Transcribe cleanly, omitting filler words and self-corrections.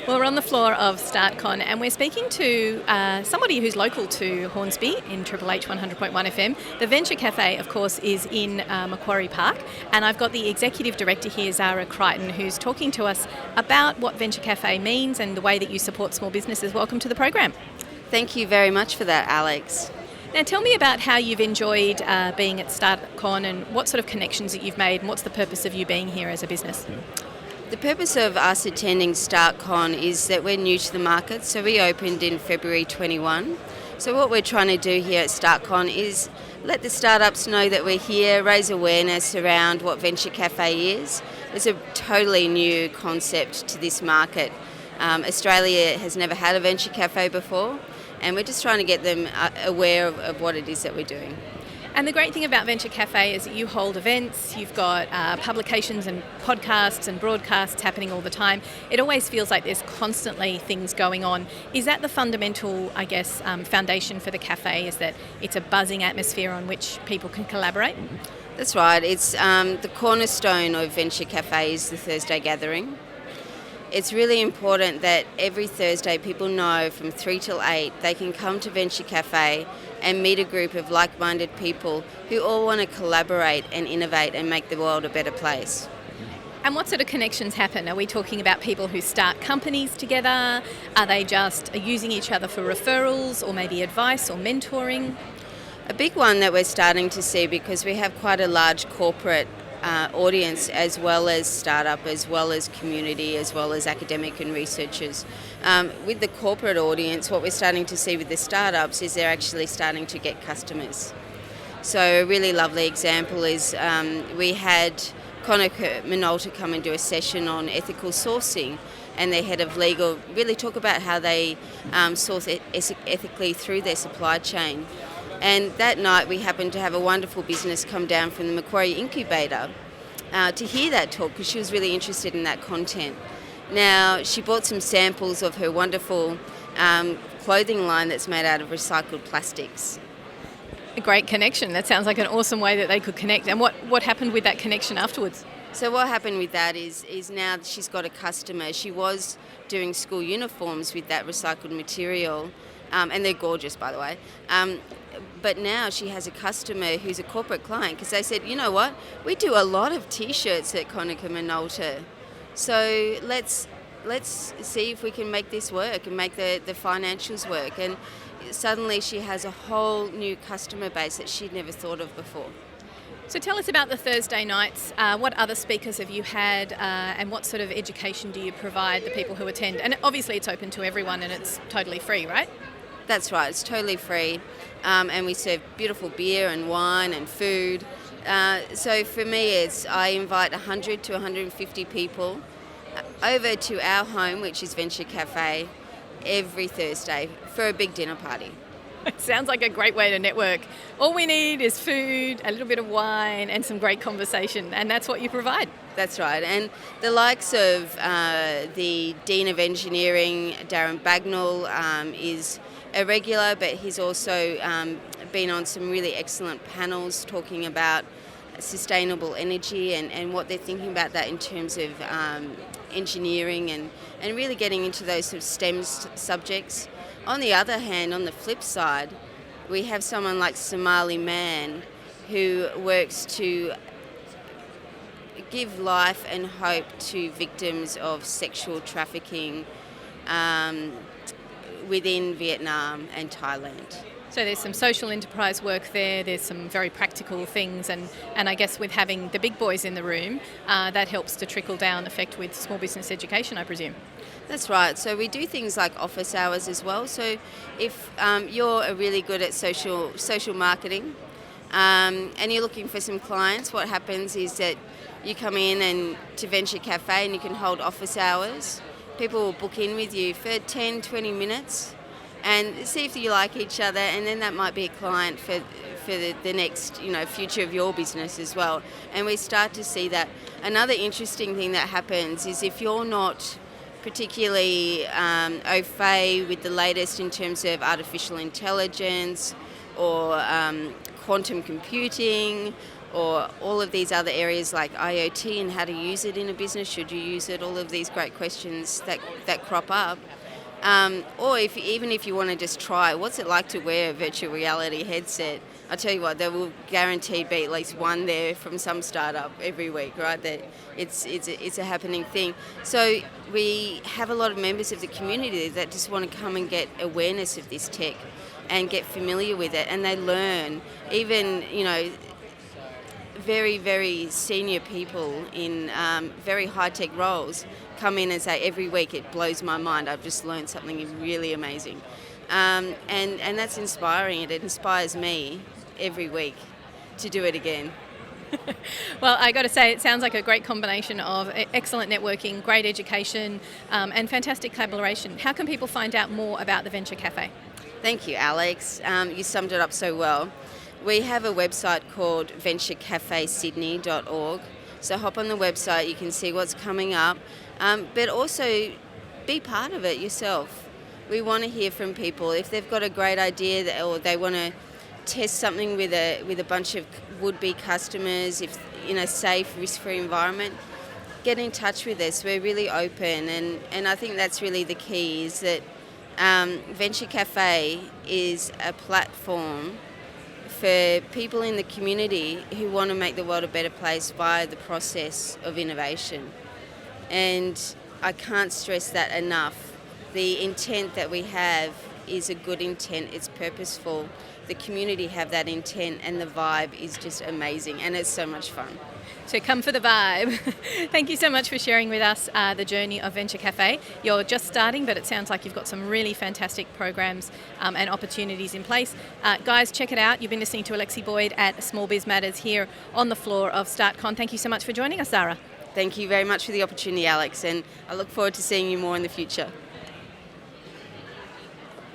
Well, we're on the floor of StartCon and we're speaking to somebody who's local to Hornsby in Triple H 100.1 FM. The Venture Café, of course, is in Macquarie Park, and I've got the Executive Director here, Zara Crichton, who's talking to us about what Venture Café means and the way that you support small businesses. Welcome to the program. Thank you very much for that, Alex. Now tell me about how you've enjoyed being at StartCon and what sort of connections that you've made and what's the purpose of you being here as a business? The purpose of us attending StartCon is that we're new to the market, so we opened in February 21. So what we're trying to do here at StartCon is let the startups know that we're here, raise awareness around what Venture Café is. It's a totally new concept to this market. Australia has never had a Venture Café before, and we're just trying to get them aware of what it is that we're doing. And the great thing about Venture Café is that you hold events, you've got publications and podcasts and broadcasts happening all the time. It always feels like there's constantly things going on. Is that the fundamental, foundation for the cafe, is that it's a buzzing atmosphere on which people can collaborate? That's right. It's the cornerstone of Venture Café is the Thursday gathering. It's really important that every Thursday people know from 3 till 8 they can come to Venture Café and meet a group of like-minded people who all want to collaborate and innovate and make the world a better place. And what sort of connections happen? Are we talking about people who start companies together? Are they just using each other for referrals or maybe advice or mentoring? A big one that we're starting to see, because we have quite a large corporate audience as well as startup, as well as community, as well as academic and researchers. With the corporate audience, what we're starting to see with the startups is they're actually starting to get customers. So a really lovely example is we had Konica Minolta come and do a session on ethical sourcing, and their head of legal really talk about how they source ethically through their supply chain. And that night we happened to have a wonderful business come down from the Macquarie Incubator to hear that talk, because she was really interested in that content. Now, she bought some samples of her wonderful clothing line that's made out of recycled plastics. A great connection. That sounds like an awesome way that they could connect. And what happened with that connection afterwards? So what happened with that is now she's got a customer. She was doing school uniforms with that recycled material, and they're gorgeous, by the way. But now she has a customer who's a corporate client, because they said, you know what, we do a lot of T-shirts at Konica Minolta, so let's see if we can make this work and make the financials work. And suddenly she has a whole new customer base that she'd never thought of before. So tell us about the Thursday nights. What other speakers have you had, and what sort of education do you provide the people who attend? And obviously it's open to everyone and it's totally free, right? That's right, it's totally free, and we serve beautiful beer and wine and food. So for me, I invite 100 to 150 people over to our home, which is Venture Café, every Thursday for a big dinner party. It sounds like a great way to network. All we need is food, a little bit of wine and some great conversation, and that's what you provide. That's right, and the likes of the Dean of Engineering, Darren Bagnall, is a regular, but he's also been on some really excellent panels talking about sustainable energy and what they're thinking about that in terms of engineering and really getting into those sort of STEM subjects. On the other hand, on the flip side, we have someone like Somali Man who works to give life and hope to victims of sexual trafficking within Vietnam and Thailand. So there's some social enterprise work there's some very practical things, and I guess with having the big boys in the room, that helps to trickle down effect with small business education, I presume. That's right. So we do things like office hours as well. So if you're really good at social marketing and you're looking for some clients, what happens is that you come in and to Venture Café and you can hold office hours. People will book in with you for 10, 20 minutes and see if you like each other, and then that might be a client for the next future of your business as well. And we start to see that. Another interesting thing that happens is if you're not particularly au fait with the latest in terms of artificial intelligence or quantum computing or all of these other areas like IoT and how to use it in a business. Should you use it? All of these great questions that crop up. Or even if you want to just try, what's it like to wear a virtual reality headset? I tell you what, there will guaranteed be at least one there from some startup every week, right? That it's a happening thing. So we have a lot of members of the community that just want to come and get awareness of this tech and get familiar with it, and they learn. Even very, very senior people in very high-tech roles come in and say, every week it blows my mind, I've just learned something really amazing. And that's inspiring. It inspires me every week to do it again. Well, I got to say, it sounds like a great combination of excellent networking, great education, and fantastic collaboration. How can people find out more about the Venture Café? Thank you, Alex. You summed it up so well. We have a website called venturecafesydney.org. So hop on the website, you can see what's coming up, but also be part of it yourself. We want to hear from people. If they've got a great idea or they want to test something with a bunch of would-be customers, if in a safe, risk-free environment, get in touch with us. We're really open, and I think that's really the key, is that Venture Café is a platform for people in the community who want to make the world a better place via the process of innovation. And I can't stress that enough. The intent that we have is a good intent, it's purposeful. The community have that intent, and the vibe is just amazing, and it's so much fun. So come for the vibe. Thank you so much for sharing with us the journey of Venture Café. You're just starting, but it sounds like you've got some really fantastic programs and opportunities in place. Guys, check it out. You've been listening to Alexi Boyd at Small Biz Matters here on the floor of StartCon. Thank you so much for joining us, Zara. Thank you very much for the opportunity, Alex, and I look forward to seeing you more in the future.